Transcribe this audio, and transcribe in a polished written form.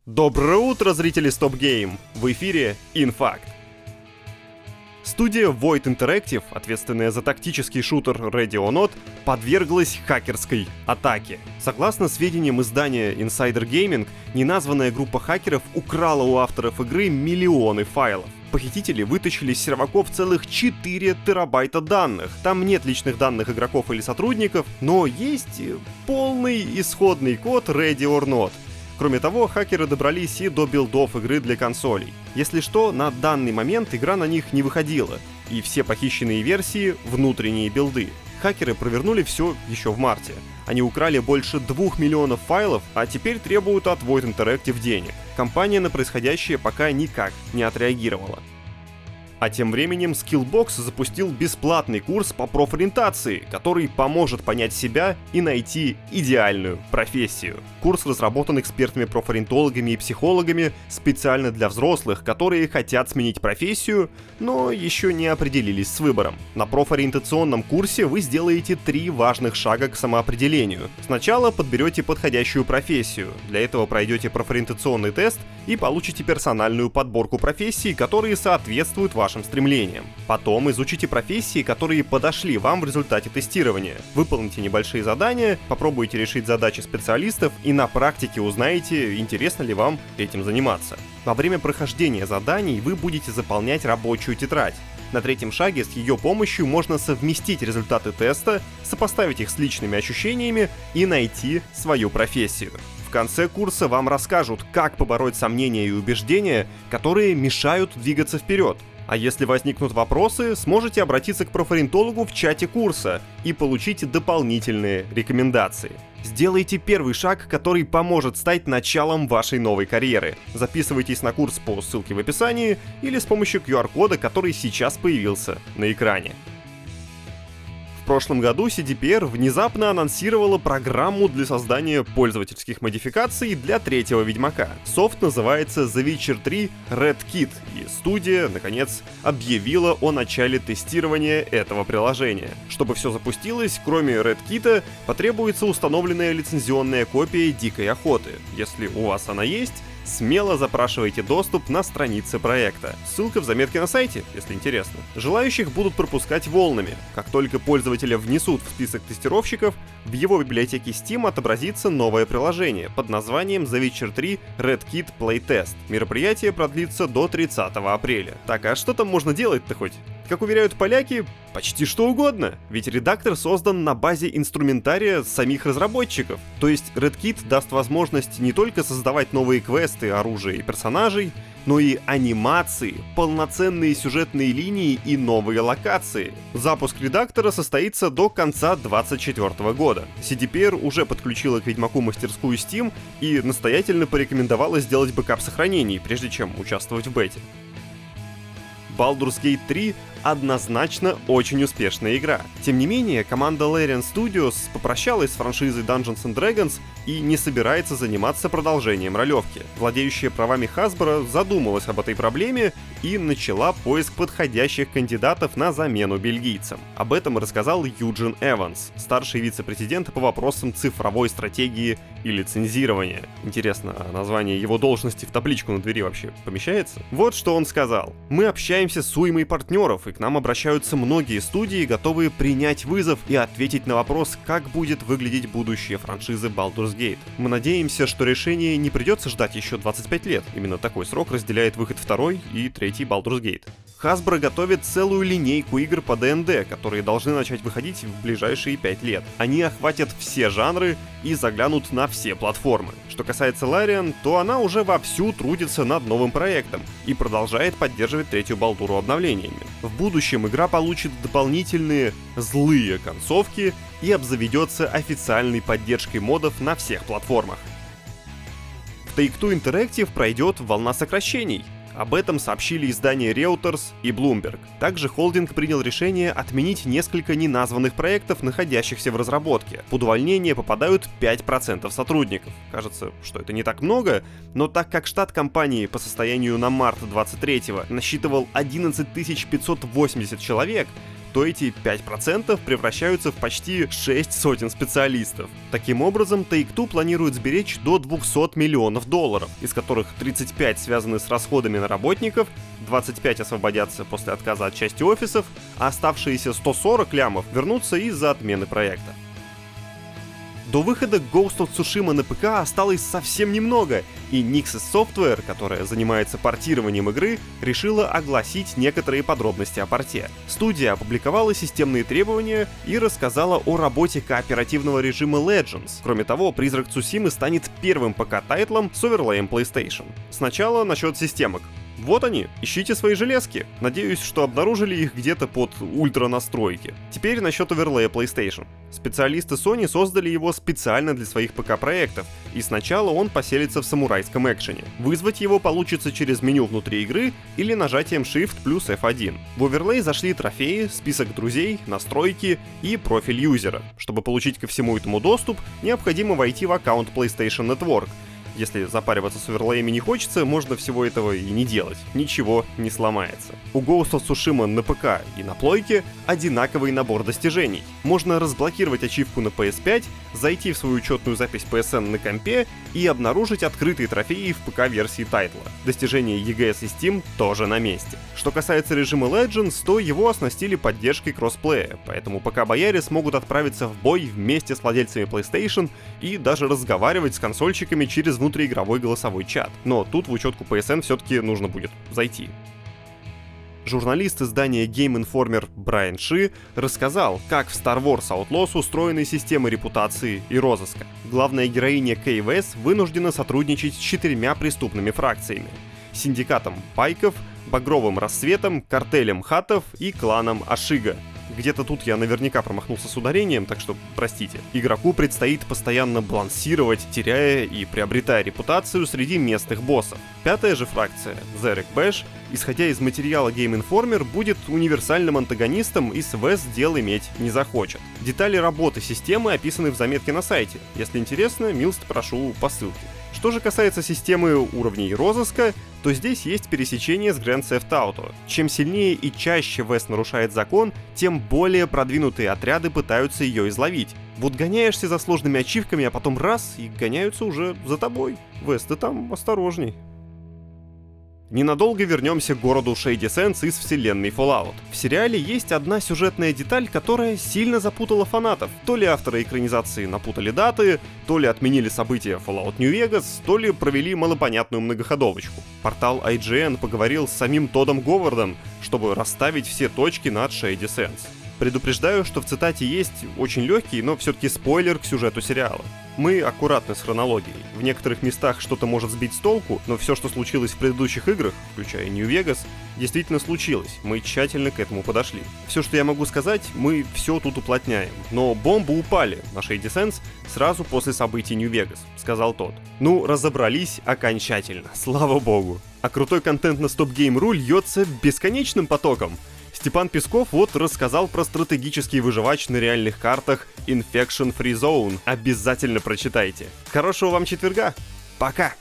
Доброе утро, зрители Stop Game! В эфире Инфакт. Студия Void Interactive, ответственная за тактический шутер Ready or Not, подверглась хакерской атаке. Согласно сведениям издания Insider Gaming, неназванная группа хакеров украла у авторов игры миллионы файлов. Похитители вытащили из серваков целых 4 терабайта данных. Там нет личных данных игроков или сотрудников, но есть полный исходный код Ready or Not. Кроме того, хакеры добрались и до билдов игры для консолей. Если что, на данный момент игра на них не выходила, и все похищенные версии — внутренние билды. Хакеры провернули все еще в марте. Они украли больше 2 миллионов файлов, а теперь требуют от Void Interactive денег. Компания на происходящее пока никак не отреагировала. А тем временем Skillbox запустил бесплатный курс по профориентации, который поможет понять себя и найти идеальную профессию. Курс разработан экспертами-профориентологами и психологами специально для взрослых, которые хотят сменить профессию, но еще не определились с выбором. На профориентационном курсе вы сделаете 3 важных шага к самоопределению. Сначала подберете подходящую профессию. Для этого пройдете профориентационный тест и получите персональную подборку профессий, которые соответствуют вашим стремлениям. Потом изучите профессии, которые подошли вам в результате тестирования. Выполните небольшие задания, попробуйте решить задачи специалистов и на практике узнаете, интересно ли вам этим заниматься. Во время прохождения заданий вы будете заполнять рабочую тетрадь. На 3-м шаге с ее помощью можно совместить результаты теста, сопоставить их с личными ощущениями и найти свою профессию. В конце курса вам расскажут, как побороть сомнения и убеждения, которые мешают двигаться вперед. А если возникнут вопросы, сможете обратиться к профориентологу в чате курса и получить дополнительные рекомендации. Сделайте первый шаг, который поможет стать началом вашей новой карьеры. Записывайтесь на курс по ссылке в описании или с помощью QR-кода, который сейчас появился на экране. В прошлом году CDPR внезапно анонсировала программу для создания пользовательских модификаций для 3-го Ведьмака. Софт называется The Witcher 3 Red Kit, и студия, наконец, объявила о начале тестирования этого приложения. Чтобы все запустилось, кроме Red Kit'а, потребуется установленная лицензионная копия Дикой Охоты. Если у вас она есть, смело запрашивайте доступ на странице проекта. Ссылка в заметке на сайте, если интересно. Желающих будут пропускать волнами. Как только пользователя внесут в список тестировщиков, в его библиотеке Steam отобразится новое приложение под названием The Witcher 3 Red Kit Playtest. Мероприятие продлится до 30 апреля. Так, а что там можно делать-то хоть? Как уверяют поляки, почти что угодно, ведь редактор создан на базе инструментария самих разработчиков. То есть Red Kit даст возможность не только создавать новые квесты, оружие и персонажей, но и анимации, полноценные сюжетные линии и новые локации. Запуск редактора состоится до конца 2024 года. CDPR уже подключила к Ведьмаку мастерскую Steam и настоятельно порекомендовала сделать бэкап сохранений, прежде чем участвовать в бете. Baldur's Gate 3 однозначно очень успешная игра. Тем не менее, команда Larian Studios попрощалась с франшизой Dungeons & Dragons и не собирается заниматься продолжением ролевки. Владеющая правами Hasbro задумалась об этой проблеме и начала поиск подходящих кандидатов на замену бельгийцам. Об этом рассказал Юджин Эванс, старший вице-президент по вопросам цифровой стратегии и лицензирования. Интересно, а название его должности в табличку на двери вообще помещается? Вот что он сказал. «Мы общаемся с уймой партнеров, и к нам обращаются многие студии, готовые принять вызов и ответить на вопрос, как будет выглядеть будущее франшизы Baldur's Gate. Мы надеемся, что решение не придется ждать еще 25 лет. Именно такой срок разделяет выход 2 и 3 Baldur's Gate. Hasbro готовит целую линейку игр по D&D, которые должны начать выходить в ближайшие 5 лет. Они охватят все жанры и заглянут на все платформы. Что касается Larian, то она уже вовсю трудится над новым проектом и продолжает поддерживать 3-ю Балдуру обновлениями. В будущем игра получит дополнительные злые концовки и обзаведется официальной поддержкой модов на всех платформах. В Take-Two Interactive пройдет волна сокращений. Об этом сообщили издания Reuters и Bloomberg. Также холдинг принял решение отменить несколько неназванных проектов, находящихся в разработке. Под увольнение попадают 5% сотрудников. Кажется, что это не так много, но так как штат компании по состоянию на март 23-го насчитывал 11 580 человек, то эти 5% превращаются в почти 6 сотен специалистов. Таким образом, Take-Two планирует сберечь до $200 миллионов, из которых 35 связаны с расходами на работников, 25 освободятся после отказа от части офисов, а оставшиеся 140 лямов вернутся из-за отмены проекта. До выхода Ghost of Tsushima на ПК осталось совсем немного, и Nixxes Software, которая занимается портированием игры, решила огласить некоторые подробности о порте. Студия опубликовала системные требования и рассказала о работе кооперативного режима Legends. Кроме того, Призрак Цусимы станет первым ПК-тайтлом с оверлеем PlayStation. Сначала насчет системок. Вот они, ищите свои железки. Надеюсь, что обнаружили их где-то под ультра настройки. Теперь насчет оверлея PlayStation. Специалисты Sony создали его специально для своих ПК-проектов, и сначала он поселится в самурайском экшене. Вызвать его получится через меню внутри игры или нажатием Shift плюс F1. В оверлей зашли трофеи, список друзей, настройки и профиль юзера. Чтобы получить ко всему этому доступ, необходимо войти в аккаунт PlayStation Network. Если запариваться с оверлеями не хочется, можно всего этого и не делать. Ничего не сломается. У Ghost of Tsushima на ПК и на плойке одинаковый набор достижений. Можно разблокировать ачивку на PS5, зайти в свою учетную запись PSN на компе и обнаружить открытые трофеи в ПК-версии тайтла. Достижения EGS и Steam тоже на месте. Что касается режима Legends, то его оснастили поддержкой кроссплея, поэтому ПК-бояре смогут отправиться в бой вместе с владельцами PlayStation и даже разговаривать с консольщиками через внутриигровой голосовой чат. Но тут в учетку PSN все-таки нужно будет зайти. Журналист издания Game Informer Брайан Ши рассказал, как в Star Wars Outlaws устроены системы репутации и розыска. Главная героиня Кей Вес вынуждена сотрудничать с 4 преступными фракциями: Синдикатом Пайков, Багровым Рассветом, Картелем Хаттов и кланом Ашига. Где-то тут я наверняка промахнулся с ударением, так что простите. Игроку предстоит постоянно балансировать, теряя и приобретая репутацию среди местных боссов. 5-я же фракция, Zerek Bash, исходя из материала Game Informer, будет универсальным антагонистом и с Вес дел иметь не захочет. Детали работы системы описаны в заметке на сайте. Если интересно, милость прошу по ссылке. Что же касается системы уровней розыска, то здесь есть пересечение с Grand Theft Auto. Чем сильнее и чаще Вес нарушает закон, тем более продвинутые отряды пытаются ее изловить. Вот гоняешься за сложными ачивками, а потом раз, и гоняются уже за тобой. Вес, ты там осторожней. Ненадолго вернемся к городу Shady Sands из вселенной Fallout. В сериале есть одна сюжетная деталь, которая сильно запутала фанатов. То ли авторы экранизации напутали даты, то ли отменили события Fallout New Vegas, то ли провели малопонятную многоходовочку. Портал IGN поговорил с самим Тоддом Говардом, чтобы расставить все точки над Shady Sands. Предупреждаю, что в цитате есть очень легкий, но все-таки спойлер к сюжету сериала. Мы аккуратны с хронологией. В некоторых местах что-то может сбить с толку, но все, что случилось в предыдущих играх, включая New Vegas, действительно случилось. Мы тщательно к этому подошли. Все, что я могу сказать, мы все тут уплотняем. Но бомбы упали на Shady Sands сразу после событий New Vegas, сказал тот. Ну, разобрались окончательно, слава богу. А крутой контент на Stop Game.ru льется бесконечным потоком. Степан Песков вот рассказал про стратегический выживач на реальных картах Infection Free Zone. Обязательно прочитайте. Хорошего вам четверга. Пока!